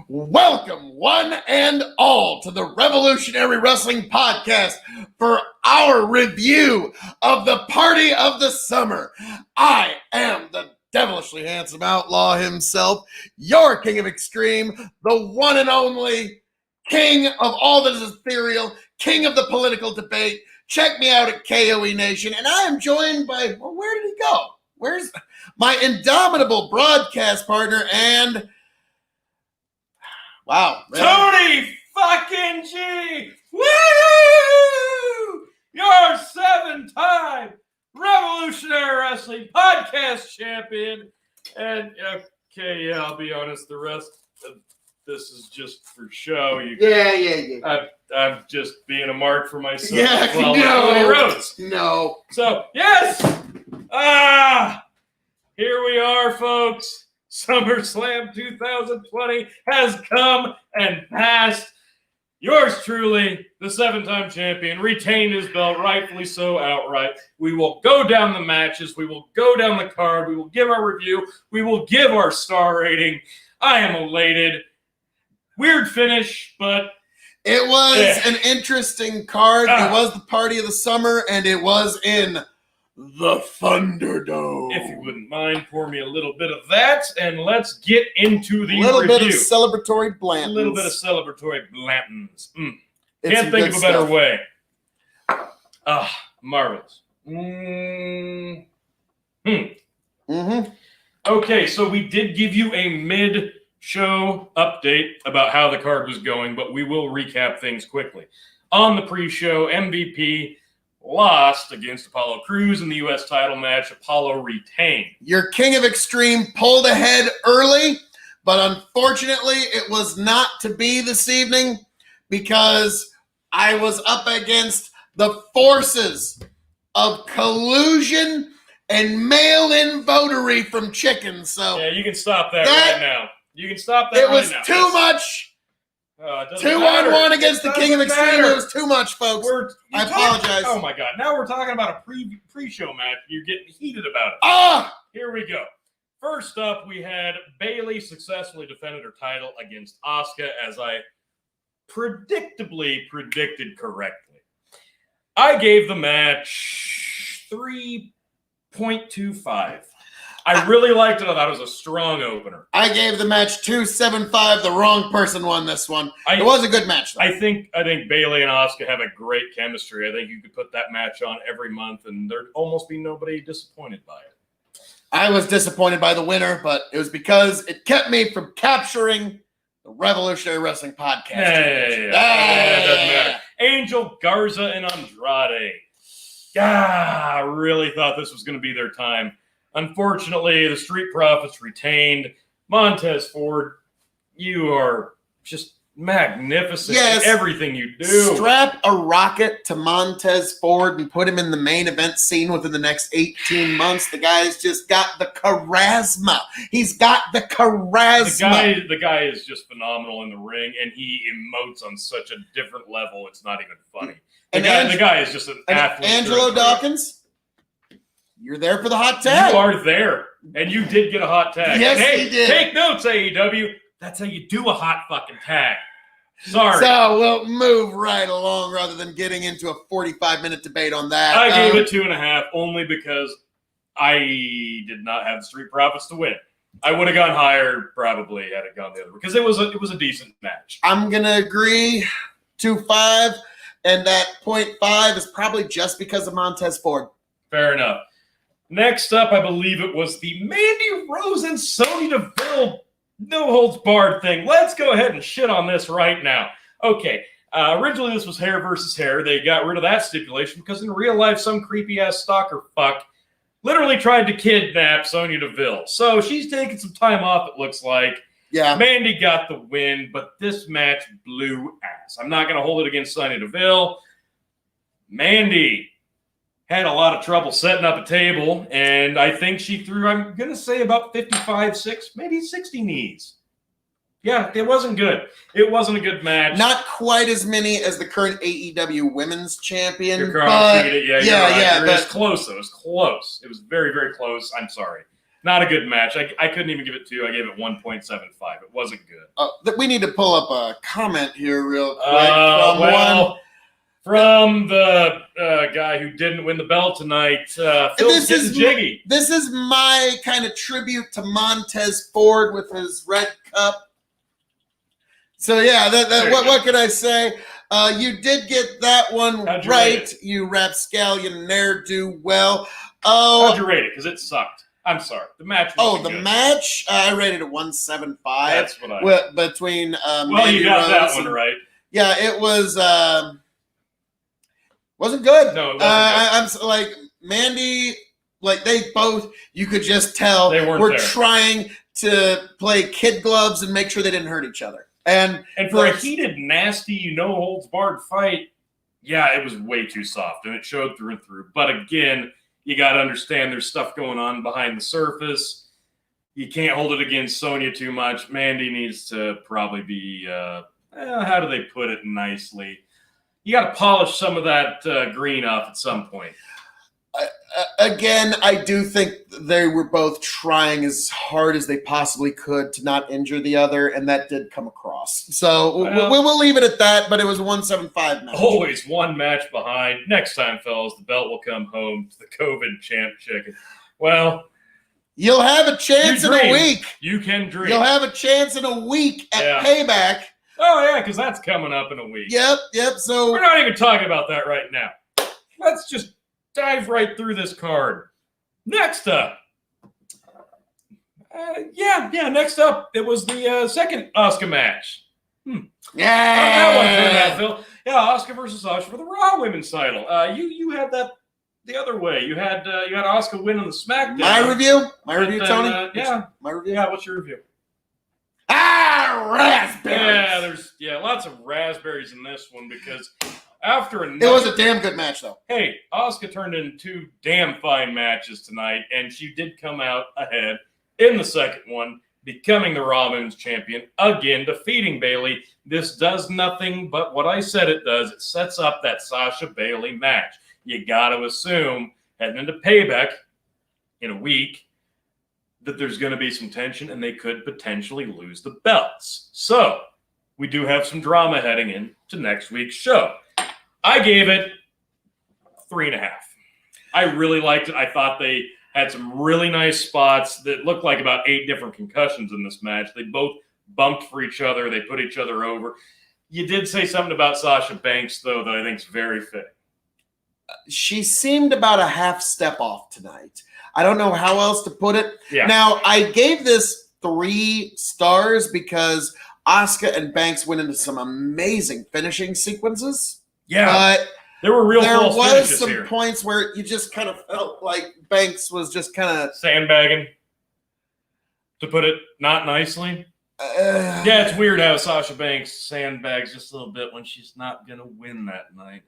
Welcome, one and all, to the Revolutionary Wrestling Podcast for our review of the Party of the Summer. I am the devilishly handsome outlaw himself, your king of extreme, the one and only king of all that is ethereal, king of the political debate. Check me out at KOE Nation, and I am joined by, well, where did he go? Where's my indomitable broadcast partner and... Wow. Man. Tony fucking G! Woo! Your 7-time Revolutionary Wrestling Podcast champion. And, okay, yeah, I'll be honest, the rest of this is just for show. Yeah. I'm just being a mark for myself. Yeah, Cody Rhodes. No. So, yes! Here we are, folks. Summer Slam 2020 has come and passed. Yours truly, the 7-time champion, retained his belt, rightfully so, outright. We will go down the matches. We will go down the card. We will give our review. We will give our star rating. I am elated. Weird finish, but... It was an interesting card. It was the Party of the Summer, and it was in the Thunderdome. If you wouldn't mind, pour me a little bit of that, and let's get into the little review. Bit of celebratory Blantons. A little bit of celebratory Blantons. It's Can't think of a stuff. better way. Marvelous. Okay, so we did give you a mid-show update about how the card was going, but we will recap things quickly. On the pre-show, MVP lost against Apollo Crews in the U.S. title match. Apollo retained. Your King of Extreme pulled ahead early, but unfortunately it was not to be this evening because I was up against the forces of collusion and mail-in votery from chickens. So yeah, you can stop that right now. You can stop that right now. It was too much. 2-on-1 against the King of Extreme. It was too much, folks. I apologize. Oh my God! Now we're talking about a pre-show match. You're getting heated about it. Here we go. First up, we had Bayley successfully defended her title against Asuka, as I predictably predicted correctly. I gave the match 3.25. I really liked it. I thought it was a strong opener. I gave the match 2.75. The wrong person won this one. It was a good match, though. I think Bayley and Asuka have a great chemistry. I think you could put that match on every month, and there'd almost be nobody disappointed by it. I was disappointed by the winner, but it was because it kept me from capturing the Revolutionary Wrestling Podcast. Hey, that doesn't matter. Angel Garza and Andrade. I really thought this was going to be their time. Unfortunately, the Street Profits retained. Montez Ford, you are just magnificent in everything you do. Strap a rocket to Montez Ford and put him in the main event scene within the next 18 months. The guy's just got the charisma. He's got the charisma. The guy is just phenomenal in the ring, and he emotes on such a different level. It's not even funny. The guy is just an athlete. Angelo Dawkins? You're there for the hot tag. You are there, and you did get a hot tag. Yes, he did. Take notes, AEW. That's how you do a hot fucking tag. Sorry. So we'll move right along rather than getting into a 45-minute debate on that. I gave it 2.5 only because I did not have the Street Profits to win. I would have gone higher probably had it gone the other way because it was a decent match. I'm gonna agree 2.5, and that 0.5 is probably just because of Montez Ford. Fair enough. Next up, I believe it was the Mandy Rose and Sonya Deville no-holds-barred thing. Let's go ahead and shit on this right now. Okay, originally this was hair versus hair. They got rid of that stipulation because in real life, some creepy-ass stalker fuck literally tried to kidnap Sonya Deville. So she's taking some time off, it looks like. Yeah. Mandy got the win, but this match blew ass. I'm not going to hold it against Sonya Deville. Mandy had a lot of trouble setting up a table, and I think she threw, I'm going to say about 55, 6, maybe 60 knees. Yeah, it wasn't good. It wasn't a good match. Not quite as many as the current AEW Women's Champion. You're right. It was close. It was close. It was very, very close. I'm sorry. Not a good match. I couldn't even give it 2. I gave it 1.75. It wasn't good. We need to pull up a comment here real quick from the guy who didn't win the belt tonight. Phil's getting jiggy. This is my kind of tribute to Montez Ford with his red cup. So yeah, what could I say? You did get that one right, you rapscallion ne'er-do-well. How'd you rate it? Because it sucked. I'm sorry. The match was good. Match? I rated it 1.75. That's what I between Mandy you got Rose that one right. Yeah, it was wasn't good. No, it wasn't I'm like Mandy, like they both, you could just tell they were trying to play kid gloves and make sure they didn't hurt each other. And for a heated, nasty, no holds barred fight, yeah, it was way too soft, and it showed through and through. But again, you got to understand there's stuff going on behind the surface. You can't hold it against Sonya too much. Mandy needs to probably be, how do they put it nicely? You got to polish some of that green off at some point. Again, I do think they were both trying as hard as they possibly could to not injure the other, and that did come across. So we'll leave it at that, but it was a 1.75 match. Always one match behind. Next time, fellas, the belt will come home to the COVID champ chicken. Well, you'll have a chance in a week. You can dream. You'll have a chance in a week at Payback. Oh, yeah, because that's coming up in a week. Yep. So we're not even talking about that right now. Let's just dive right through this card. Next up. Next up, it was the second Asuka match. Yeah. That one turned out, Phil. Yeah, Asuka versus Asuka for the Raw Women's title. You had that the other way. You had Asuka win on the SmackDown. My review, Tony. My review. Yeah, what's your review? Raspberries. Yeah, there's lots of raspberries in this one because after it was a damn good match, though. Hey, Asuka turned in 2 damn fine matches tonight, and she did come out ahead in the second one, becoming the Raw Women's Champion again, defeating Bayley. This does nothing but what I said it does. It sets up that Sasha Bayley match. You got to assume heading into Payback in a week that there's going to be some tension and they could potentially lose the belts. So we do have some drama heading into next week's show. I gave it 3.5. I really liked it. I thought they had some really nice spots that looked like about 8 different concussions in this match. They both bumped for each other. They put each other over. You did say something about Sasha Banks, though, that I think is very fitting. She seemed about a half step off tonight. I don't know how else to put it. Yeah. Now, I gave this 3 stars because Asuka and Banks went into some amazing finishing sequences. Yeah. There was some points where you just kind of felt like Banks was just kind of sandbagging, to put it not nicely. Yeah, it's weird how Sasha Banks sandbags just a little bit when she's not going to win that night.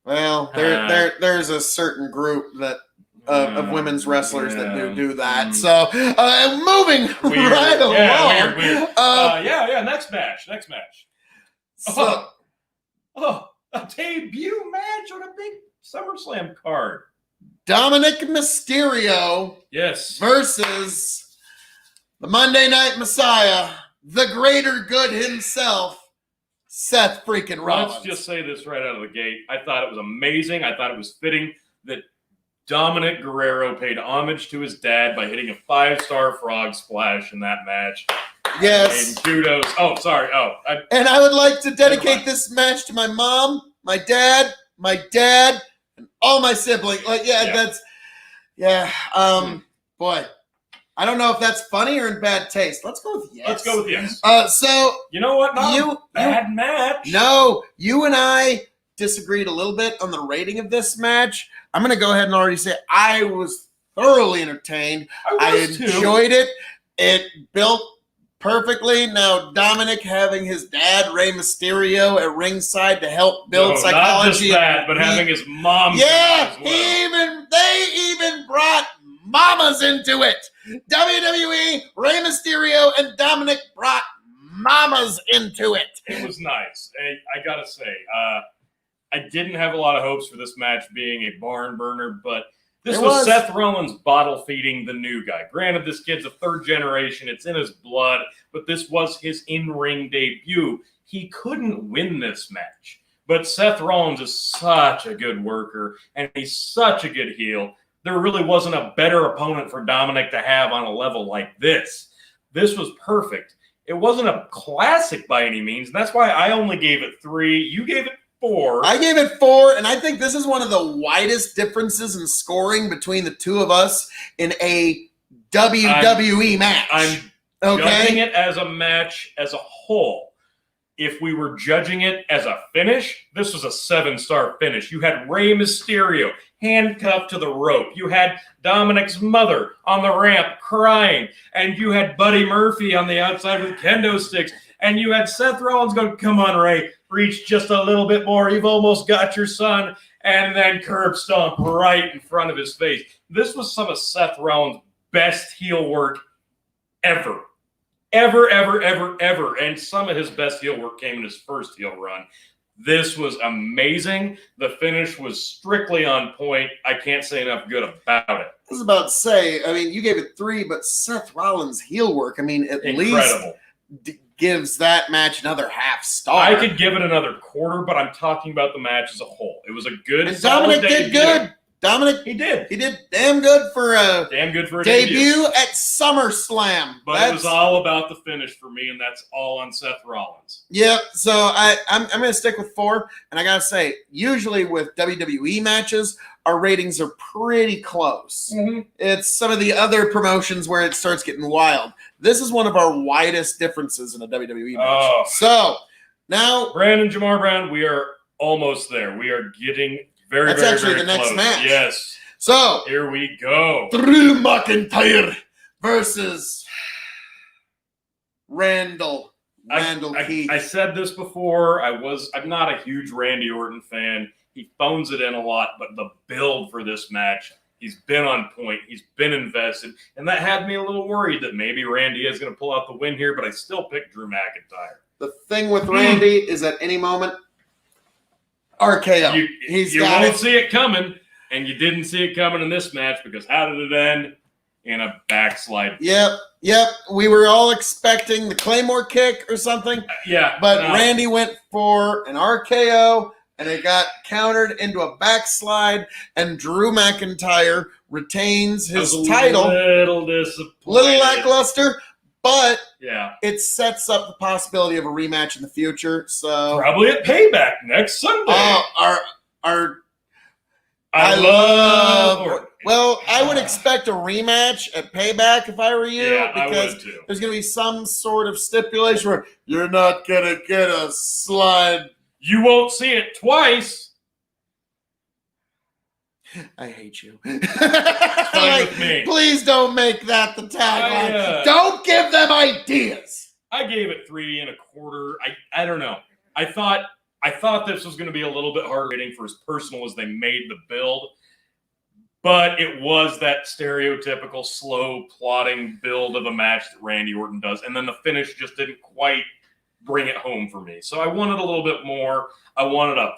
Well, there's a certain group that of women's wrestlers that do that. So, moving right along. Weird. Next match. So, a debut match on a big SummerSlam card. Dominic Mysterio versus the Monday Night Messiah, the greater good himself, Seth freaking Rollins. Let's just say this right out of the gate. I thought it was amazing. I thought it was fitting that Dominic Guerrero paid homage to his dad by hitting a 5-star frog splash in that match. Yes. And kudos. Oh, sorry. And I would like to dedicate this match to my mom, my dad, and all my siblings. Boy, I don't know if that's funny or in bad taste. Let's go with yes. So you know what? Bad match. No, you and I disagreed a little bit on the rating of this match. I'm going to go ahead and already say I was thoroughly entertained. I enjoyed it. It built perfectly. Now, Dominic having his dad, Rey Mysterio, at ringside to help build psychology. Not just that, but having his mom. Yeah, they even brought mamas into it. WWE, Rey Mysterio, and Dominic brought mamas into it. It was nice. I got to say, I didn't have a lot of hopes for this match being a barn burner, but This was Seth Rollins bottle feeding the new guy. Granted, this kid's a third generation. It's in his blood, but this was his in-ring debut. He couldn't win this match. But Seth Rollins is such a good worker, and he's such a good heel. There really wasn't a better opponent for Dominic to have on a level like this. This was perfect. It wasn't a classic by any means. And that's why I only gave it 3. You gave it 4. I gave it 4, and I think this is one of the widest differences in scoring between the two of us in a WWE match. I'm judging it as a match as a whole. If we were judging it as a finish, this was a 7-star finish. You had Rey Mysterio handcuffed to the rope. You had Dominic's mother on the ramp crying. And you had Buddy Murphy on the outside with kendo sticks. And you had Seth Rollins going, come on, Rey, reach just a little bit more. You've almost got your son. And then curb stomp right in front of his face. This was some of Seth Rollins' best heel work ever. Ever. And some of his best heel work came in his first heel run. This was amazing. The finish was strictly on point. I can't say enough good about it. I was about to say, I mean, you gave it 3, but Seth Rollins' heel work, I mean, at Incredible. least gives that match another half star. I could give it another quarter, but I'm talking about the match as a whole. It was a good, and Dominic did good. Dominic, he did damn good for a debut at Summer Slam. But it was all about the finish for me, and that's all on Seth Rollins. Yep. So I'm going to stick with 4, and I got to say, usually with WWE matches, our ratings are pretty close. Mm-hmm. It's some of the other promotions where it starts getting wild. This is one of our widest differences in a WWE match. Oh. So now, Brandon Jamar Brown, we are almost there. We are getting very the next close. match. Yes. So here we go. Drew McIntyre versus Randall Keith. I said this before. I'm not a huge Randy Orton fan. He phones it in a lot, but the build for this match, he's been on point. He's been invested, and that had me a little worried that maybe Randy is going to pull out the win here, but I still picked Drew McIntyre. The thing with Randy is at any moment, RKO. You won't see it coming, and you didn't see it coming in this match because how did it end? In a backslide. Yep. We were all expecting the Claymore kick or something. But Randy went for an RKO, and it got countered into a backslide, and Drew McIntyre retains his title. Little disappointed. Little lackluster, but yeah, it sets up the possibility of a rematch in the future. So probably at Payback next Sunday. I love. Well, I would expect a rematch at Payback if I were you, because there's going to be some sort of stipulation where you're not going to get a slide. You won't see it twice. I hate you. With me. Please don't make that the tagline. Don't give them ideas. I gave it 3 1/4. I don't know. I thought this was going to be a little bit harder rating for as personal as they made the build, but it was that stereotypical slow plotting build of a match that Randy Orton does, and then the finish just didn't quite bring it home for me. So I wanted a little bit more. I wanted a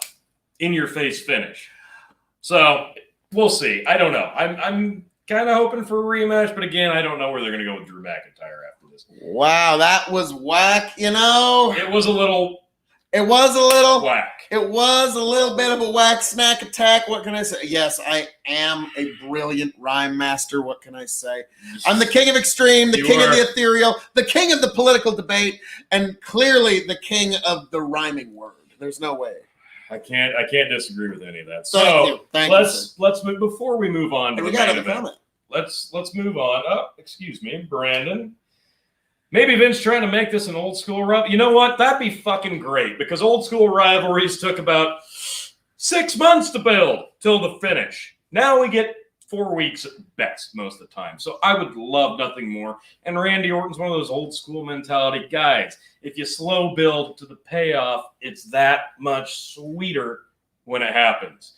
in-your-face finish. So we'll see. I don't know. I'm kind of hoping for a rematch, but again, I don't know where they're going to go with Drew McIntyre after this. Wow, that was whack. It was a little whack. It was a little bit of a whack snack attack. What can I say? Yes, I am a brilliant rhyme master. What can I say? I'm the king of extreme, the king of the ethereal, the king of the political debate, and clearly the king of the rhyming word. There's no way. I can't disagree with any of that. Thank you. Let's move before we move on to the main event. comment. Let's move on. Oh, excuse me, Brandon. Maybe Vince trying to make this an old school rivalry. You know what? That'd be fucking great because old school rivalries took about 6 months to build till the finish. Now we get 4 weeks at best most of the time. So I would love nothing more. And Randy Orton's one of those old school mentality guys. If you slow build to the payoff, it's that much sweeter when it happens.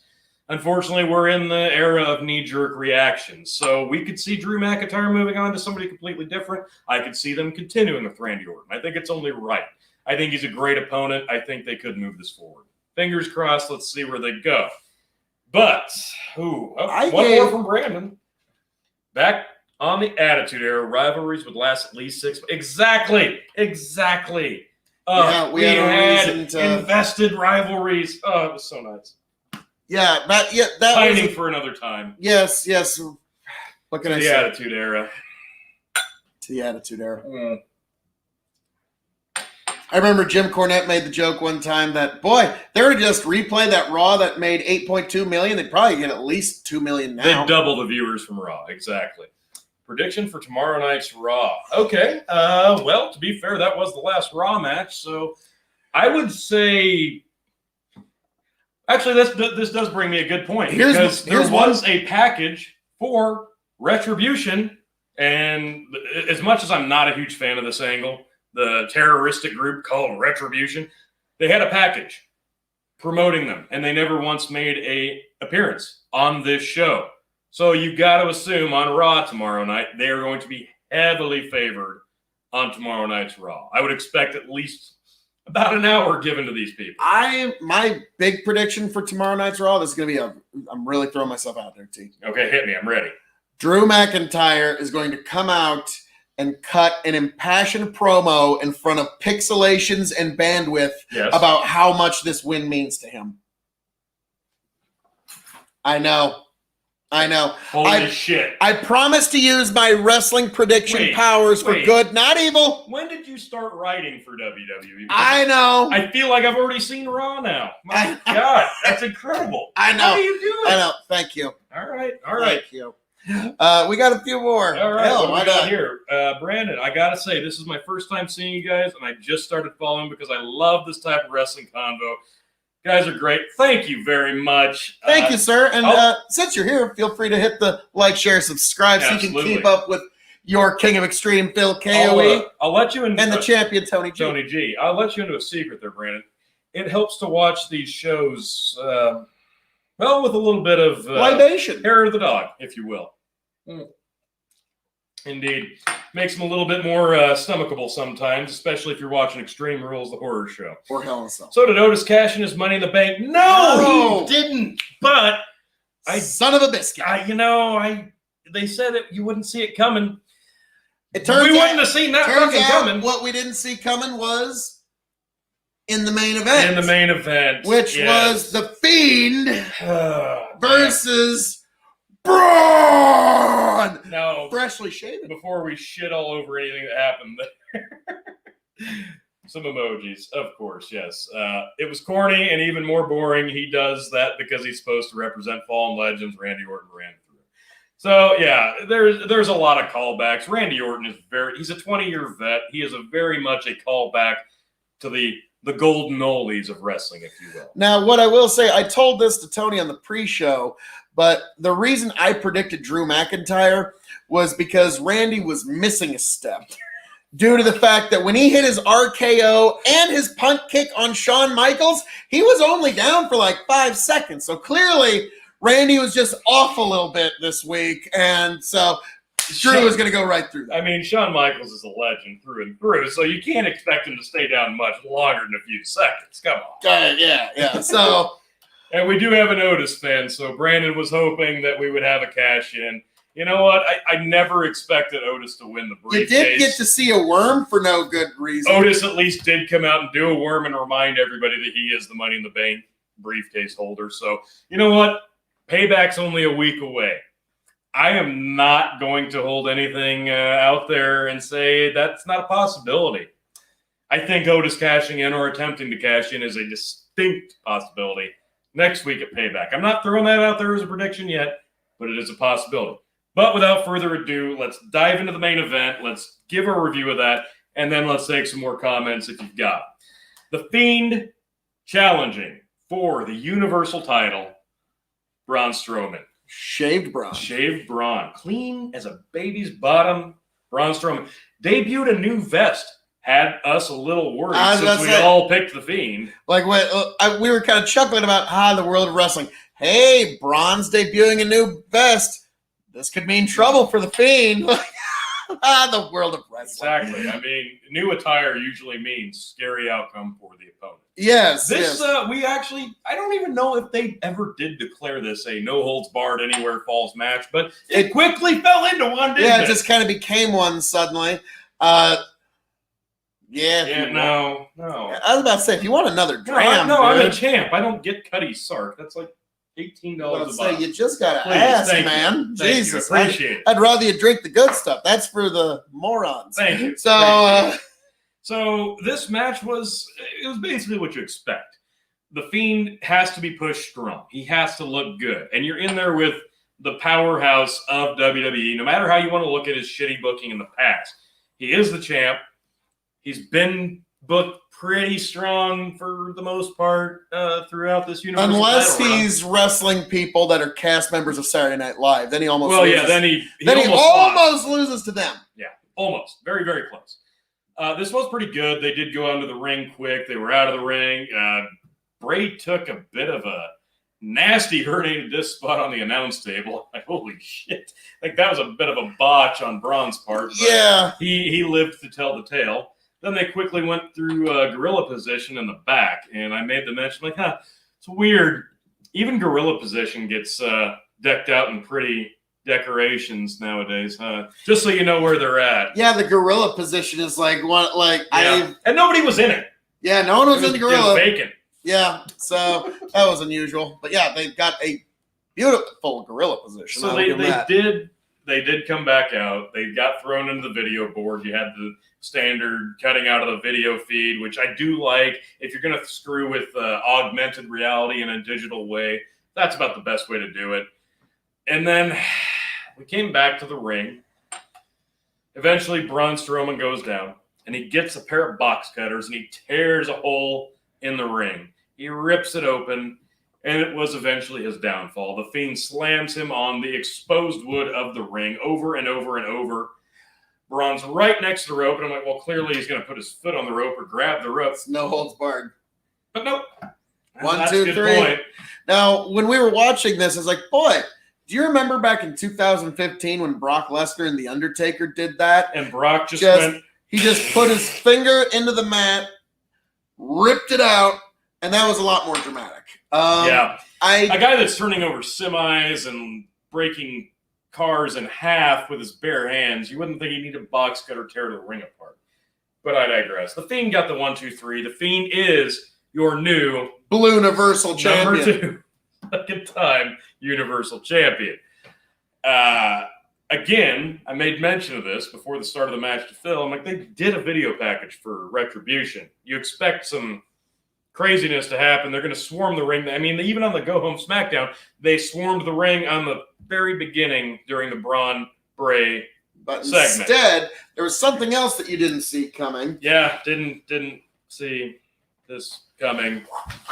Unfortunately, we're in the era of knee-jerk reactions. So we could see Drew McIntyre moving on to somebody completely different. I could see them continuing with Randy Orton. I think it's only right. I think he's a great opponent. I think they could move this forward. Fingers crossed. Let's see where they go. But, one more from Brandon. Back on the Attitude Era, rivalries would last at least 6 months. Exactly. Yeah, we had invested rivalries. Oh, it was so nice. Yeah, that pining for another time. Yes. What can I say? Attitude Era. To the Attitude Era. I remember Jim Cornette made the joke one time that, boy, they were just replay that Raw that made $8.2 million. They'd probably get at least $2 million now. They'd double the viewers from Raw. Exactly. Prediction for tomorrow night's Raw. Okay. Well, to be fair, that was the last Raw match. So I would say, actually, this does bring me a good point. Because there was a package for Retribution. And as much as I'm not a huge fan of this angle, the terroristic group called Retribution, they had a package promoting them, and they never once made an appearance on this show. So you got to assume on Raw tomorrow night, they are going to be heavily favored on tomorrow night's Raw. I would expect at least about an hour given to these people. My big prediction for tomorrow night's Raw, this is going to be I'm really throwing myself out there, T. Okay, hit me. I'm ready. Drew McIntyre is going to come out and cut an impassioned promo in front of Pixelations and Bandwidth about how much this win means to him. I know. Holy shit. I promise to use my wrestling prediction powers for good, not evil. When did you start writing for WWE? Because I know. I feel like I've already seen Raw now. My God, that's incredible. I know. How do you do it? I know. Thank you. All right. Thank you. We got a few more. All right, what do we got here? Brandon, I got to say, this is my first time seeing you guys, and I just started following because I love this type of wrestling convo. You guys are great. Thank you very much. Thank you, sir. And since you're here, feel free to hit the like, share, subscribe so you can keep up with your King of Extreme, Phil KOE. I'll let you in. And the champion, Tony G. Tony G. I'll let you into a secret there, Brandon. It helps to watch these shows, with a little bit of libation. Hair of the dog, if you will. Indeed. Makes them a little bit more stomachable sometimes, especially if you're watching Extreme Rules, the horror show. Or Hell in a Cell. So did Otis cash in his Money in the Bank? No, he didn't. But son of a biscuit. They said that you wouldn't see it coming. It turns we wouldn't have seen that fucking coming. What we didn't see coming was in the main event. Which was the Fiend versus Braun! No. Freshly shaven. Before we shit all over anything that happened there. Some emojis, of course, yes. It was corny and even more boring. He does that because he's supposed to represent fallen legends. Randy Orton ran through. So, yeah, there's a lot of callbacks. Randy Orton he's a 20-year vet. He is very much a callback to the golden oldies of wrestling, if you will. Now, what I will say, I told this to Tony on the pre-show, but the reason I predicted Drew McIntyre was because Randy was missing a step due to the fact that when he hit his RKO and his punt kick on Shawn Michaels, he was only down for like 5 seconds. So clearly, Randy was just off a little bit this week, and so Drew was going to go right through that. I mean, Shawn Michaels is a legend through and through, so you can't expect him to stay down much longer than a few seconds. Come on. Yeah. So... And we do have an Otis fan, so Brandon was hoping that we would have a cash-in. You know what? I never expected Otis to win the briefcase. You did get to see a worm for no good reason. Otis at least did come out and do a worm and remind everybody that he is the Money in the Bank briefcase holder. So, you know what? Payback's only a week away. I am not going to hold anything out there and say that's not a possibility. I think Otis cashing in or attempting to cash in is a distinct possibility next week at Payback. I'm not throwing that out there as a prediction yet, but it is a possibility. But without further ado, let's dive into the main event. Let's give a review of that, and then let's take some more comments if you've got. The Fiend challenging for the Universal title, Braun Strowman. Shaved Braun. Clean as a baby's bottom. Braun Strowman debuted a new vest. Had us a little worried since we all picked the Fiend. Like, we were kind of chuckling about the world of wrestling. Hey, Braun's debuting a new vest. This could mean trouble for the Fiend. The world of wrestling. Exactly. I mean, new attire usually means scary outcome for the opponent. Yes. This, yes. we actually, I don't even know if they ever did declare this a no holds barred anywhere falls match, but it quickly fell into one, didn't it? It just kind of became one suddenly. No. I was about to say, if you want another dram, I'm a champ. I don't get Cuddy Sark. That's like $18 a bottle. You just gotta Please, ask, thank man. you. Thank Jesus, you. Appreciate it. I'd rather you drink the good stuff. That's for the morons. Thank you. So, this match was basically what you expect. The Fiend has to be pushed strong. He has to look good. And you're in there with the powerhouse of WWE, no matter how you want to look at his shitty booking in the past. He is the champ. He's been booked pretty strong for the most part throughout this universe. Unless he's wrestling people that are cast members of Saturday Night Live, then he almost loses. Then he almost loses to them. Yeah, almost. Very, very close. This was pretty good. They did go onto the ring quick. They were out of the ring. Bray took a bit of a nasty herniated disc spot on the announce table. Holy shit. I think that was a bit of a botch on Braun's part. Yeah. He lived to tell the tale. Then they quickly went through gorilla position in the back, and I made the mention, it's weird. Even gorilla position gets decked out in pretty decorations nowadays, huh? Just so you know where they're at. Yeah, the gorilla position is and nobody was in it. Yeah, no one was in the gorilla. It was vacant. Yeah, so that was unusual. But yeah, they've got a beautiful gorilla position. So they did come back out. They got thrown into the video board. You had the standard cutting out of the video feed, which I do like. If you're going to screw with augmented reality in a digital way, that's about the best way to do it. And then we came back to the ring. Eventually, Braun Strowman goes down, and he gets a pair of box cutters, and he tears a hole in the ring. He rips it open, and it was eventually his downfall. The Fiend slams him on the exposed wood of the ring over and over and over. Braun's right next to the rope, and I'm like, well, clearly he's going to put his foot on the rope or grab the rope. It's no holds barred. But nope. 1, 2, 3. Point. Now, when we were watching this, I was like, boy, do you remember back in 2015 when Brock Lesnar and The Undertaker did that? And Brock he just put his finger into the mat, ripped it out, and that was a lot more dramatic. A guy that's turning over semis and breaking cars in half with his bare hands, you wouldn't think he'd need a box cutter tear the ring apart. But I digress. The Fiend got the 1, 2, 3. The Fiend is your new Blue Universal Champion. Number 2, second time Universal Champion. Again, I made mention of this before the start of the match to Phil. I'm like, they did a video package for Retribution. You expect some craziness to happen. They're going to swarm the ring. I mean, even on the Go Home SmackDown, they swarmed the ring on the very beginning during the Braun Bray segment. Instead, there was something else that you didn't see coming. Yeah, didn't see this coming.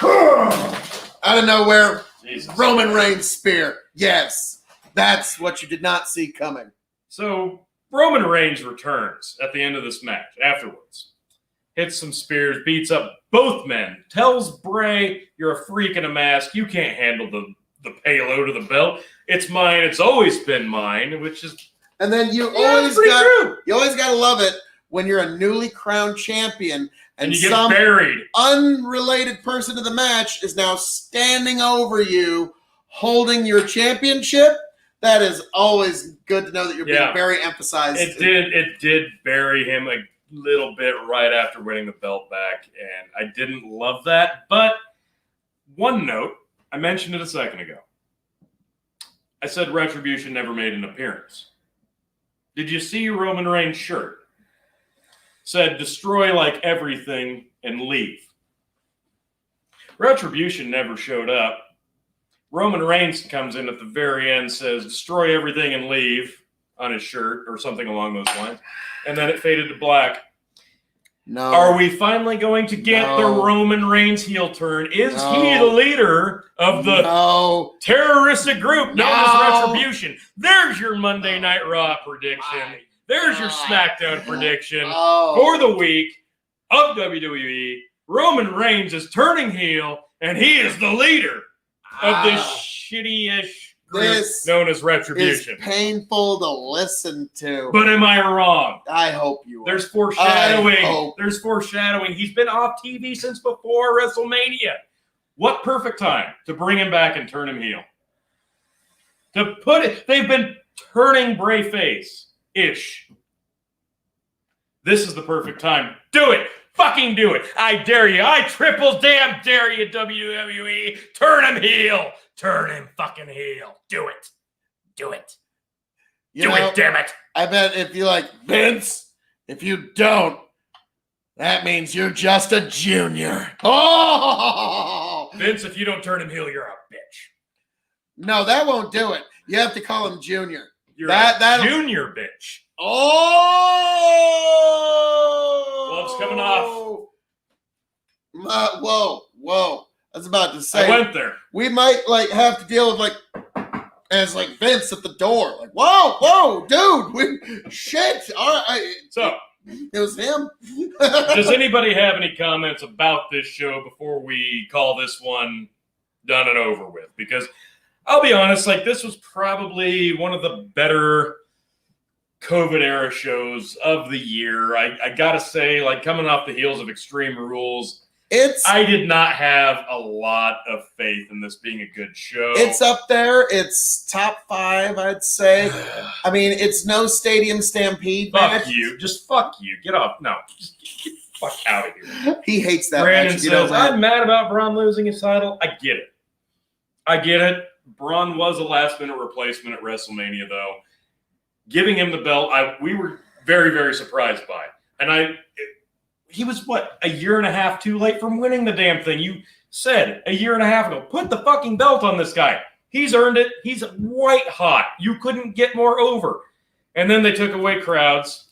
Out of nowhere, Jesus. Roman Reigns spear. Yes, that's what you did not see coming. So Roman Reigns returns at the end of this match afterwards. Hits some spears, beats up both men, tells Bray, you're a freak in a mask. You can't handle the payload of the belt. It's mine. It's always been mine, which is... And then you always got to love it when you're a newly crowned champion and you get buried. Unrelated person to the match is now standing over you holding your championship. That is always good to know that you're being very emphasized. It did bury him a little bit right after winning the belt back, and I didn't love that. But one note, I mentioned it a second ago. I said Retribution never made an appearance. Did you see Roman Reigns' shirt? Said, destroy like everything and leave. Retribution never showed up. Roman Reigns comes in at the very end, says, destroy everything and leave on his shirt or something along those lines. And then it faded to black. No. Are we finally going to get the Roman Reigns heel turn? Is he the leader of the terroristic group known as Retribution? There's your Monday Night Raw prediction. There's your SmackDown prediction for the week of WWE. Roman Reigns is turning heel, and he is the leader of this shitty-ish This known as It's Retribution. painful to listen to. But am I wrong? I hope you are. There's foreshadowing. I hope. There's foreshadowing. He's been off TV since before WrestleMania. What perfect time to bring him back and turn him heel? To put it, they've been turning Bray face-ish. This is the perfect time. Do it. Fucking do it. I dare you. I triple damn dare you, WWE. Turn him heel. Turn him fucking heel. Do it. Do it. You know, Damn it. I bet if you like Vince, if you don't, that means you're just a junior. Oh! Vince, if you don't turn him heel, you're a bitch. No, that won't do it. You have to call him junior. You're a junior bitch. Oh! Gloves coming off. Whoa. I was about to say. I went there. We might have to deal with as Vince at the door. Whoa, dude. Shit. All right. So, it was him. does anybody have any comments about this show before we call this one done and over with? Because I'll be honest, this was probably one of the better COVID era shows of the year. I gotta say, coming off the heels of Extreme Rules, I did not have a lot of faith in this being a good show. It's up there. It's top 5, I'd say. I mean, it's no Stadium Stampede match. Fuck you. Just fuck you. Get off. No. Just get the fuck out of here. He hates that Brandon match. says, I'm mad about Braun losing his title. I get it. Braun was a last-minute replacement at WrestleMania, though. Giving him the belt, we were very, very surprised by. And he was, a year and a half too late from winning the damn thing. You said a year and a half ago, put the fucking belt on this guy. He's earned it. He's white hot. You couldn't get more over. And then they took away crowds,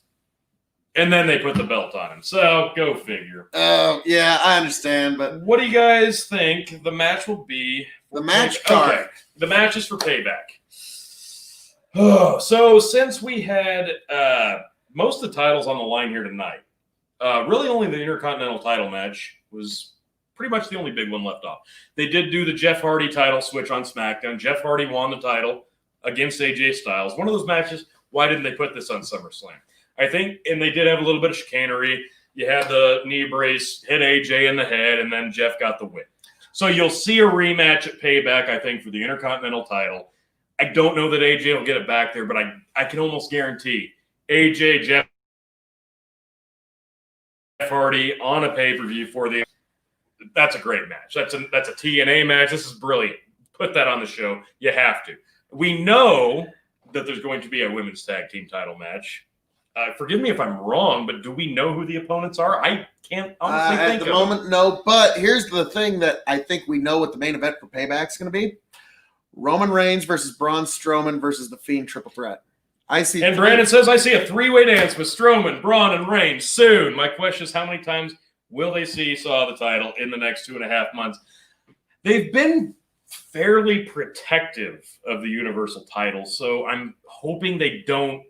and then they put the belt on him. So, go figure. Oh, yeah, I understand, but... What do you guys think the match will be? The match card. Okay, the match is for Payback. Oh, so since we had most of the titles on the line here tonight, really only the Intercontinental title match was pretty much the only big one left off. They did do the Jeff Hardy title switch on SmackDown. Jeff Hardy won the title against AJ Styles. One of those matches, why didn't they put this on SummerSlam? I think, and they did have a little bit of chicanery. You had the knee brace, hit AJ in the head, and then Jeff got the win. So you'll see a rematch at Payback, I think, for the Intercontinental title. I don't know that AJ will get it back there, but I can almost guarantee AJ, Jeff Hardy on a pay-per-view for the – that's a great match. That's a TNA match. This is brilliant. Put that on the show. You have to. We know that there's going to be a women's tag team title match. Forgive me if I'm wrong, but do we know who the opponents are? I can't honestly think of at the moment, no. But here's the thing that I think we know what the main event for Payback's going to be. Roman Reigns versus Braun Strowman versus the Fiend triple threat. And Brandon says, I see a 3-way dance with Strowman, Braun, and Reigns soon. My question is, how many times will they saw the title in the next 2.5 months? They've been fairly protective of the Universal title, so I'm hoping they don't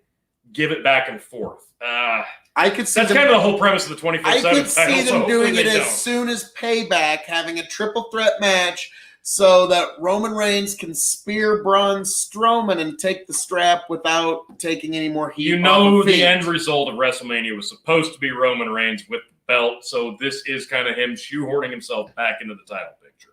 give it back and forth. I could see that's kind of the whole premise of the 24/7 title. I could see them doing it as soon as Payback, having a triple threat match so that Roman Reigns can spear Braun Strowman and take the strap without taking any more heat. You know the end result of WrestleMania was supposed to be Roman Reigns with the belt, so this is kind of him shoehorning himself back into the title picture.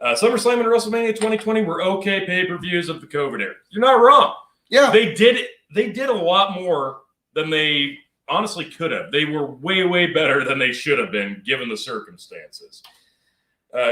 SummerSlam and WrestleMania 2020 were okay pay-per-views of the COVID era. You're not wrong. Yeah. They did a lot more than they honestly could have. They were way, way better than they should have been given the circumstances.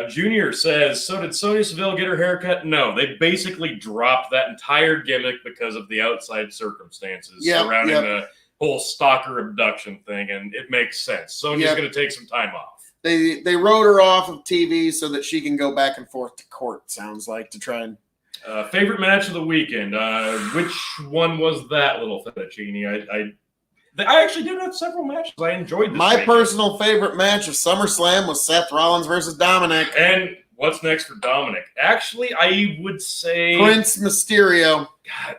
Junior says, so did Sonya Seville get her haircut? No, they basically dropped that entire gimmick because of the outside circumstances surrounding the whole stalker abduction thing, and it makes sense. Sonya's going to take some time off. They wrote her off of TV so that she can go back and forth to court, sounds like, to try and... favorite match of the weekend. Which one was that, little fettuccine? I actually did have several matches. I enjoyed this. My personal favorite match of SummerSlam was Seth Rollins versus Dominic. And what's next for Dominic? Actually, I would say Prince Mysterio.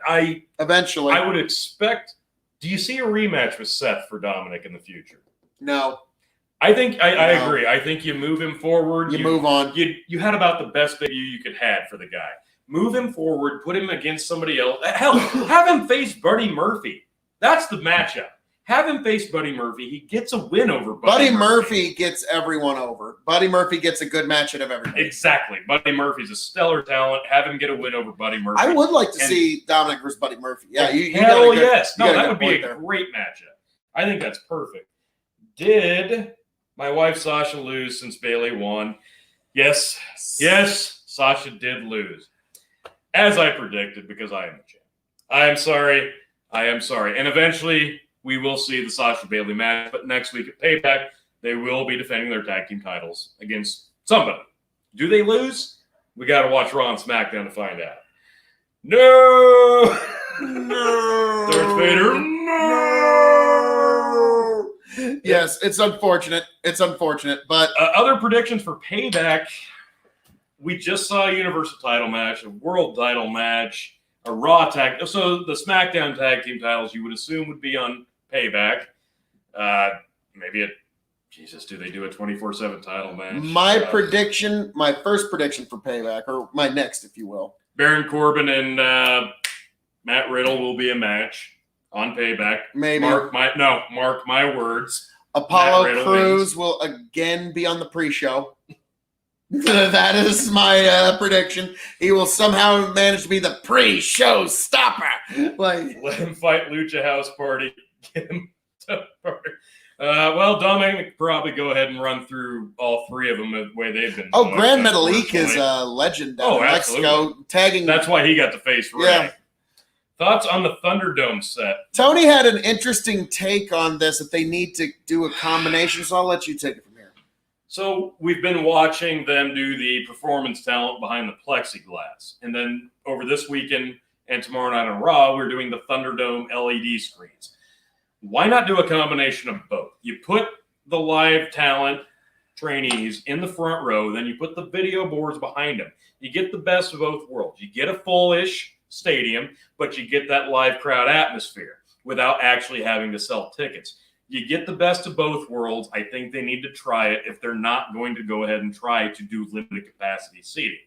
God, eventually. I would expect. Do you see a rematch with Seth for Dominic in the future? No. I think I agree. I think you move him forward. You move on. You had about the best debut you could have for the guy. Move him forward, put him against somebody else. Hell, have him face Buddy Murphy. That's the matchup. Have him face Buddy Murphy. He gets a win over Buddy Murphy gets everyone over. Buddy Murphy gets a good match out of everybody. Exactly. Buddy Murphy's a stellar talent. Have him get a win over Buddy Murphy. I would like to see Dominic versus Buddy Murphy. Yeah, hell yes. No, that would be a great matchup. I think that's perfect. Did my wife Sasha lose since Bayley won? Yes. Yes, Sasha did lose. As I predicted, because I am the champ. I am sorry. And eventually we will see the Sasha Bayley match, but next week at Payback, they will be defending their tag team titles against somebody. Do they lose? We got to watch Raw and SmackDown to find out. No! Darth Vader, no! Yes, it's unfortunate. But other predictions for Payback, we just saw a Universal title match, a World title match, a Raw tag. So the SmackDown tag team titles you would assume would be on Payback. Do they do a 24/7 title match? My first prediction for Payback, or my next, if you will. Baron Corbin and Matt Riddle will be a match on Payback. Maybe. Mark my words. Apollo Crews will again be on the pre-show. That is my prediction. He will somehow manage to be the pre-show stopper. Let him fight Lucha House Party. Get him to party. Dominic could probably go ahead and run through all three of them the way they've been. Oh, Grand Metalik is a legend down in Mexico. Tagging. That's why he got to face Ray. Yeah. Thoughts on the Thunderdome set? Tony had an interesting take on this, that they need to do a combination, so I'll let you take it from here. So we've been watching them do the performance talent behind the plexiglass. And then over this weekend and tomorrow night on Raw, we're doing the Thunderdome LED screens. Why not do a combination of both? You put the live talent trainees in the front row, then you put the video boards behind them. You get the best of both worlds. You get a full-ish stadium, but you get that live crowd atmosphere without actually having to sell tickets. You get the best of both worlds. I think they need to try it if they're not going to go ahead and try to do limited capacity seating,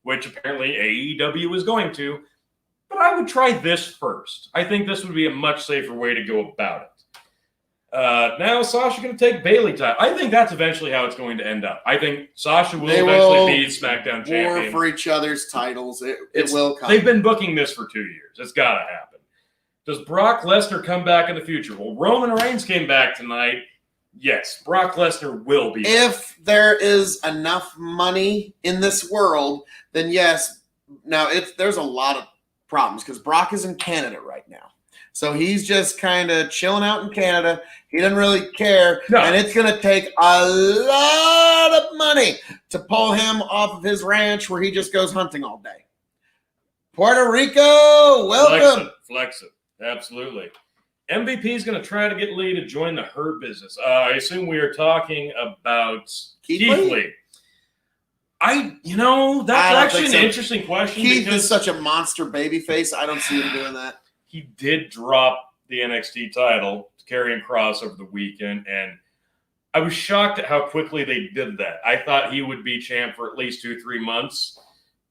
which apparently AEW is going to. But I would try this first. I think this would be a much safer way to go about it. Now Sasha going to take Bayley time. I think that's eventually how it's going to end up. I think Sasha will eventually be SmackDown champion. War for each other's titles. It will come. They've been booking this for 2 years. It's got to happen. Does Brock Lesnar come back in the future? Well, Roman Reigns came back tonight. Yes, Brock Lesnar will be. If there is enough money in this world, then yes. Now, there's a lot of problems because Brock is in Canada right now. So he's just kind of chilling out in Canada. He doesn't really care. No. And it's going to take a lot of money to pull him off of his ranch where he just goes hunting all day. Puerto Rico, welcome. Flex it. Absolutely. MVP is going to try to get Lee to join the Hurt Business. I assume we are talking about Keith Lee. That's actually an interesting question. Keith is such a monster babyface. I don't see him doing that. He did drop the NXT title to Karrion Kross over the weekend, and I was shocked at how quickly they did that. I thought he would be champ for at least 2-3 months,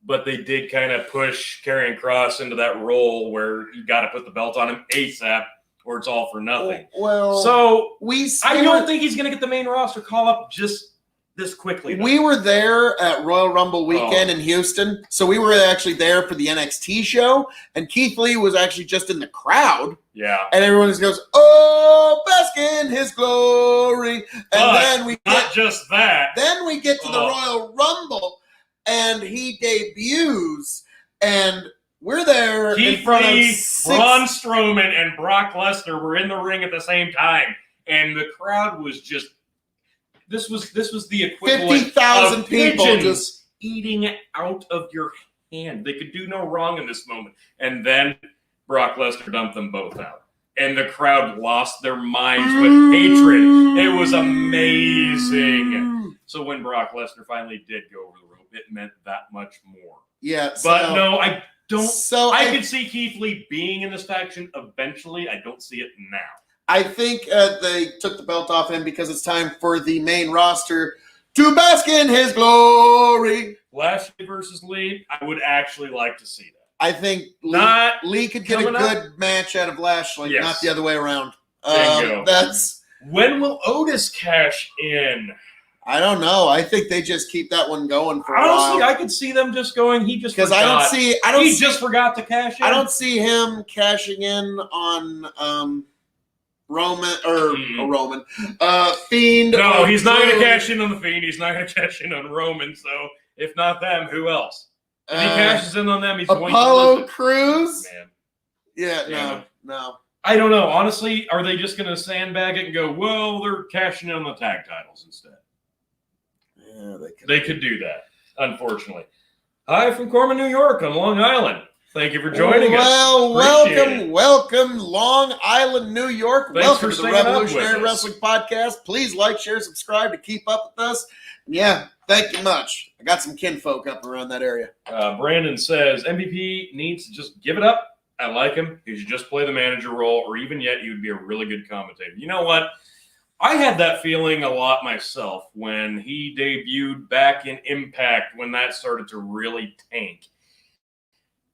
but they did kind of push Karrion Kross into that role where you got to put the belt on him ASAP or it's all for nothing. Well, so I don't think he's going to get the main roster call up just this quickly. We were there at Royal Rumble weekend in Houston. So we were actually there for the NXT show. And Keith Lee was actually just in the crowd. Yeah. And everyone just goes, oh, bask in his glory. And then we not just that. Then we get to the Royal Rumble and he debuts. And we're there in front of Braun Strowman and Brock Lesnar were in the ring at the same time. And the crowd was just This was the equivalent 50,000 people just eating out of your hand. They could do no wrong in this moment. And then Brock Lesnar dumped them both out. And the crowd lost their minds with hatred. It was amazing. So when Brock Lesnar finally did go over the rope, it meant that much more. Yeah. But no, I don't. So I could see Keith Lee being in this faction eventually. I don't see it now. I think they took the belt off him because it's time for the main roster to bask in his glory. Lashley versus Lee, I would actually like to see that. I think Lee could get a good match out of Lashley, not the other way around. Bingo. That's when will Otis cash in? I don't know. I think they just keep that one going for a while. Honestly, I could see them just going. He just because he just forgot to cash in. I don't see him cashing in on Fiend. No, he's not going to cash in on the Fiend. He's not going to cash in on Roman. So if not them, who else? If he cashes in on them, he's going to Apollo Crews. Man. Yeah, no. I don't know. Honestly, are they just going to sandbag it and go, well, they're cashing in on the tag titles instead? Yeah, they could do that, unfortunately. Hi from Corman, New York on Long Island. Thank you for joining us. Well, welcome, Long Island, New York. Thanks welcome to the Revolutionary Wrestling Podcast. Please like, share, subscribe to keep up with us. And yeah, thank you much. I got some kinfolk up around that area. Brandon says, MVP needs to just give it up. I like him. He should just play the manager role, or even yet, he would be a really good commentator. You know what? I had that feeling a lot myself when he debuted back in Impact, when that started to really tank.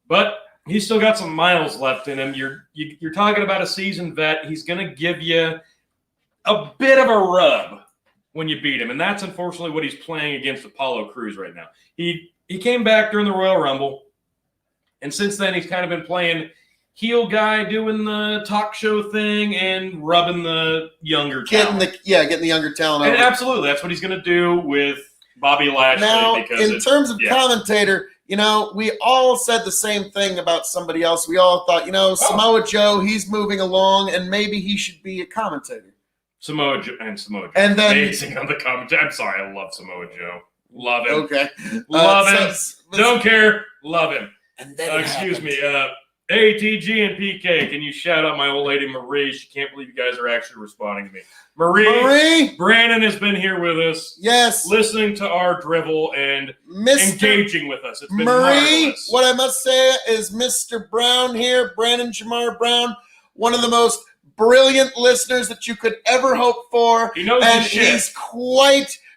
But he's still got some miles left in him. You're talking about a seasoned vet. He's going to give you a bit of a rub when you beat him, and that's unfortunately what he's playing against Apollo Crews right now. He came back during the Royal Rumble, and since then he's kind of been playing heel guy, doing the talk show thing and rubbing the younger talent. Getting the younger talent over. And absolutely, that's what he's going to do with Bobby Lashley. Now, in terms of commentator, we all said the same thing about somebody else. We all thought, Samoa Joe, he's moving along, and maybe he should be a commentator. Samoa Joe. And then amazing on the commentary. I'm sorry, I love Samoa Joe. Love him. Okay. Love him. Don't care. Love him. And then excuse me. ATG and PK, can you shout out my old lady Marie? She can't believe you guys are actually responding to me. Marie, Brandon has been here with us. Yes. Listening to our drivel and engaging with us. It's been Marie, marvelous. What I must say is Mr. Brown here, Brandon Jamar Brown, one of the most brilliant listeners that you could ever hope for. He knows his shit. He's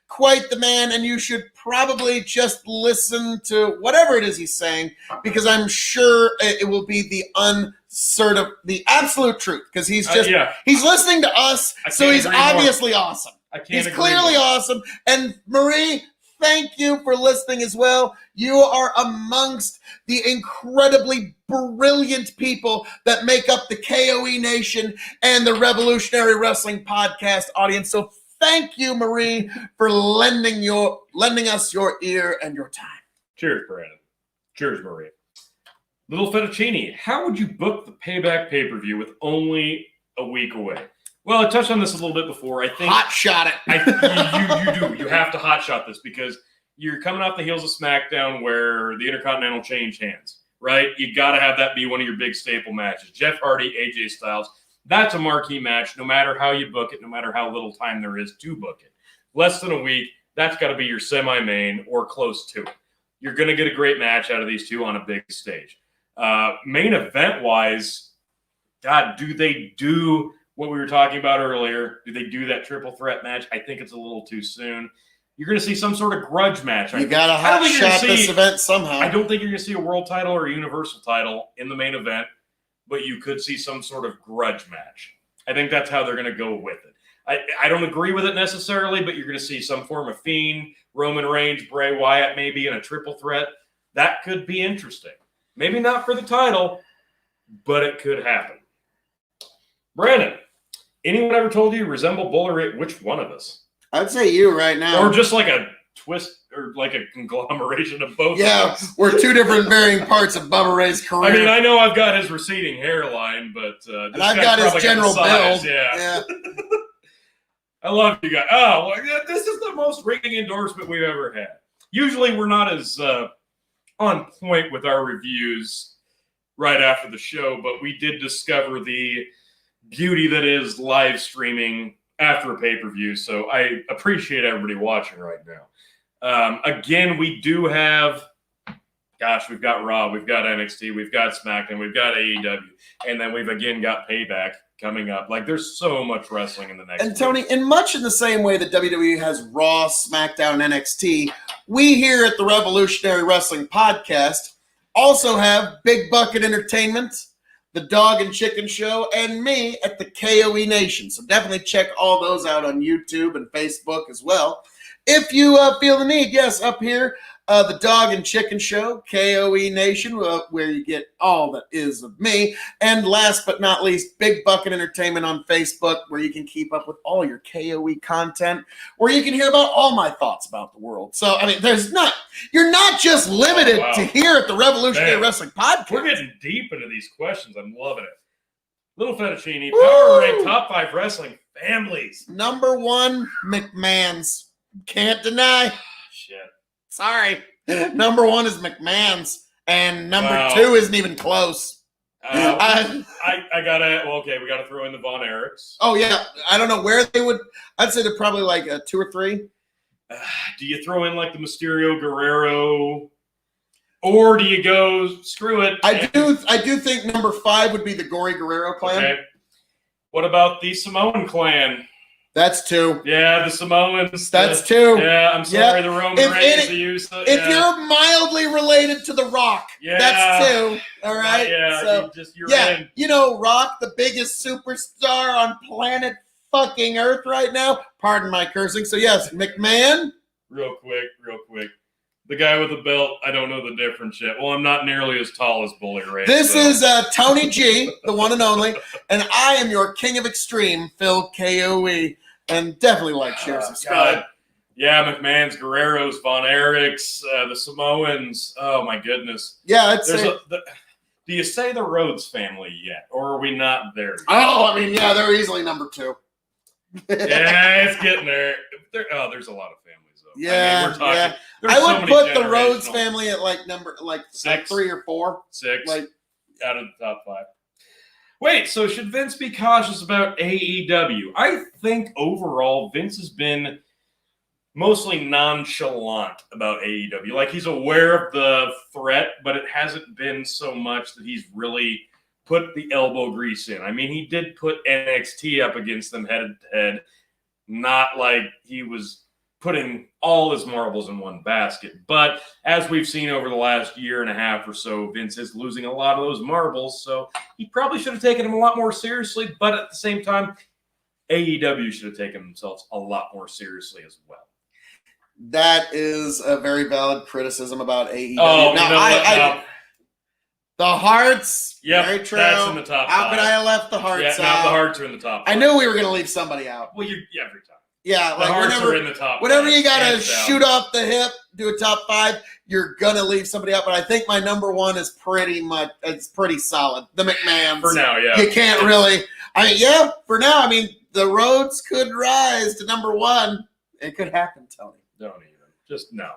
quite the man, and you should probably just listen to whatever it is he's saying, because I'm sure it will be the absolute truth, because he's he's listening to us, so he's obviously awesome. He's clearly awesome. And Marie, thank you for listening as well. You are amongst the incredibly brilliant people that make up the KOE Nation and the Revolutionary Wrestling Podcast audience. So thank you, Marie, for lending us your ear and your time. Cheers, Brandon. Cheers, Marie. Little Fettuccine, how would you book the Payback pay-per-view with only a week away? Well, I touched on this a little bit before. I think hot shot it. You do. You have to hot shot this, because you're coming off the heels of SmackDown, where the Intercontinental changed hands, right? You got to have that be one of your big staple matches. Jeff Hardy, AJ Styles. That's a marquee match, no matter how you book it, no matter how little time there is to book it. Less than a week, that's got to be your semi-main or close to it. You're going to get a great match out of these two on a big stage. Main event-wise, God, do they do what we were talking about earlier? Do they do that triple threat match? I think it's a little too soon. You're going to see some sort of grudge match. You got to hot shot this event somehow. I don't think you're going to see a world title or a universal title in the main event, but you could see some sort of grudge match. I think that's how they're going to go with it. I don't agree with it necessarily, but you're going to see some form of Fiend, Roman Reigns, Bray Wyatt maybe in a triple threat. That could be interesting. Maybe not for the title, but it could happen. Brandon, anyone ever told you resemble Buller? Which one of us? I'd say you right now. Or just like a twist, or like a conglomeration of both. Yeah, we're two different varying parts of Bubba Ray's career. I mean, I know I've got his receding hairline, but and I've got his general build. Yeah. I love you guys. Oh, this is the most ringing endorsement we've ever had. Usually we're not as on point with our reviews right after the show, but we did discover the beauty that is live streaming after a pay-per-view, so I appreciate everybody watching right now. Again, we do have, we've got Raw, we've got NXT, we've got SmackDown, we've got AEW, and then we've again got Payback coming up. Like, there's so much wrestling in the next. And Tony, in much in the same way that WWE has Raw, SmackDown, NXT, we here at the Revolutionary Wrestling Podcast also have Big Bucket Entertainment, the Dog and Chicken Show, and me at the KOE Nation. So definitely check all those out on YouTube and Facebook as well. If you feel the need, yes, up here, the Dog and Chicken Show, KOE Nation, where you get all that is of me. And last but not least, Big Bucket Entertainment on Facebook, where you can keep up with all your KOE content, where you can hear about all my thoughts about the world. So, I mean, you're not just limited to here at the Revolutionary Wrestling Podcast. We're getting deep into these questions. I'm loving it. Little Fettuccine, power rank top 5 wrestling families. Number 1, McMahon's. Can't deny. Shit. Sorry. Number 1 is McMahon's, and number 2 isn't even close. I gotta. Well, okay, we gotta throw in the Von Erichs. Oh yeah, I don't know where they would. I'd say they're probably like 2 or 3. Do you throw in like the Mysterio, Guerrero, or do you go screw it? I do think number 5 would be the Gory Guerrero clan. Okay. What about the Samoan clan? That's 2. Yeah, the Samoans. That's 2. Yeah, I'm sorry, the Roman Reigns, the Usos. If you're mildly related to The Rock, that's 2. All right. Yeah, so, you're in. You know, Rock, the biggest superstar on planet fucking Earth right now. Pardon my cursing. So yes, McMahon. Real quick. The guy with the belt, I don't know the difference yet. Well, I'm not nearly as tall as Bully Ray. This is Tony G, the one and only, and I am your king of extreme, Phil KOE. And definitely like, share, subscribe. God. Yeah, McMahon's, Guerrero's, Von Erichs, the Samoans. Oh, my goodness. Yeah, I'd say. Do you say the Rhodes family yet, or are we not there yet? Oh, I mean, yeah, they're easily number 2. Yeah, it's getting there. There's a lot of families, though. Yeah, I mean, we're talking. I would put the Rhodes family at like number 6, 3 or 4. 6, like out of the top 5. Wait, so should Vince be cautious about AEW? I think overall Vince has been mostly nonchalant about AEW. Like, he's aware of the threat, but it hasn't been so much that he's really put the elbow grease in. I mean, he did put NXT up against them head-to-head, not like he was putting all his marbles in one basket. But as we've seen over the last year and a half or so, Vince is losing a lot of those marbles, so he probably should have taken them a lot more seriously, but at the same time, AEW should have taken themselves a lot more seriously as well. That is a very valid criticism about AEW. Oh, now, the Hearts, very true. That's in the top 5. How could I have left the Hearts out? Yeah, the Hearts are in the top 5. I knew we were going to leave somebody out. Well, every time. Yeah, the Hearts are in the top 5. Whenever you got to shoot off the hip, do a top 5, you're going to leave somebody out. But I think my number 1 is pretty solid. The McMahons. For now, yeah. You can't really, for now. I mean, the Rhodes could rise to number 1. It could happen, Tony. Don't even. Just no.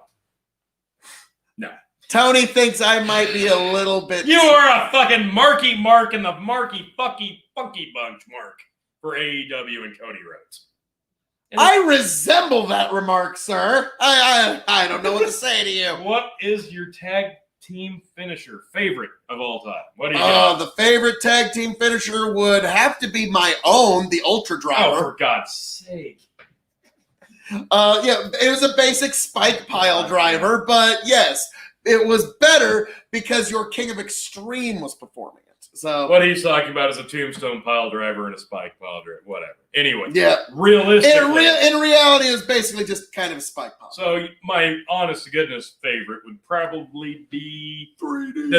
No. Tony thinks I might be a little bit. You are a fucking Marky Mark in the Marky Funky Bunch Mark for AEW and Cody Rhodes. I resemble that remark, sir. I don't know what to say to you. What is your tag team finisher favorite of all time? What do you got? The favorite tag team finisher would have to be my own, the Ultra Driver. Oh, for God's sake. It was a basic spike pile driver, but yes, it was better because your King of Extreme was performing it. So what he's talking about is a tombstone pile driver and a spike pile driver, whatever. Anyway, yeah, realistically, in reality, it was basically just kind of a spike pile. So my honest to goodness favorite would probably be 3D.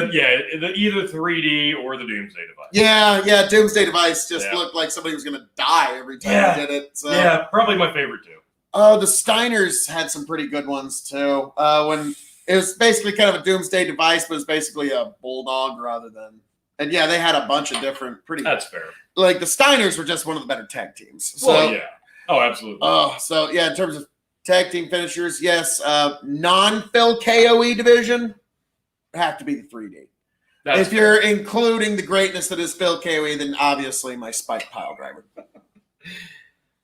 Either 3D or the Doomsday Device. Yeah, Doomsday Device just looked like somebody was going to die every time he did it. So. Yeah, probably my favorite too. The Steiners had some pretty good ones too. When it was basically kind of a Doomsday Device, but it was basically a bulldog rather than. And yeah, they had a bunch of different That's fair. Like the Steiners were just one of the better tag teams. So, well, yeah. Oh, absolutely. So yeah, in terms of tag team finishers, yes. Non-Phil KOE division have to be the 3D. If you're including the greatness that is Phil KOE, then obviously my spike pile driver.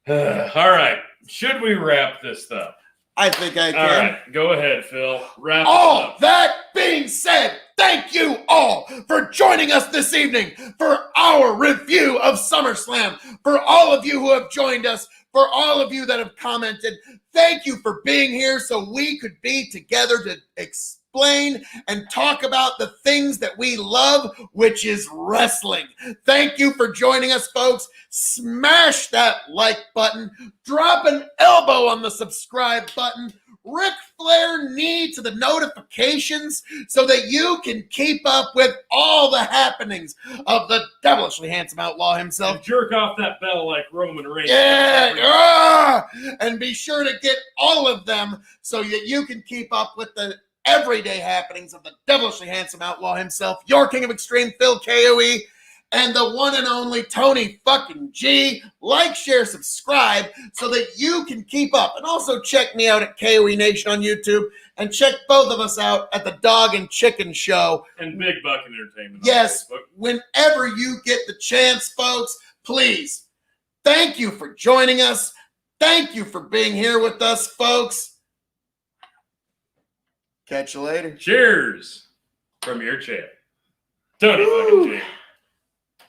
All right. Should we wrap this up? I think I can. All right. Go ahead, Phil. Wrap it All up. that being said, thank you all for joining us this evening for our review of SummerSlam. For all of you who have joined us, for all of you that have commented, thank you for being here so we could be together to explain and talk about the things that we love, which is wrestling. Thank you for joining us, folks. Smash that like button. Drop an elbow on the subscribe button. Ric Flair knee to the notifications so that you can keep up with all the happenings of the devilishly handsome outlaw himself. And jerk off that bell like Roman Reigns. Yeah, and be sure to get all of them so that you can keep up with the everyday happenings of the devilishly handsome outlaw himself, your king of extreme, Phil KOE, and the one and only Tony fucking G. Like, share, subscribe so that you can keep up. And also check me out at KOE Nation on YouTube, and check both of us out at the Dog and Chicken Show. And Big Buck Entertainment. Yes, whenever you get the chance, folks, please, thank you for joining us. Thank you for being here with us, folks. Catch you later. Cheers from your chair. Tony fucking G.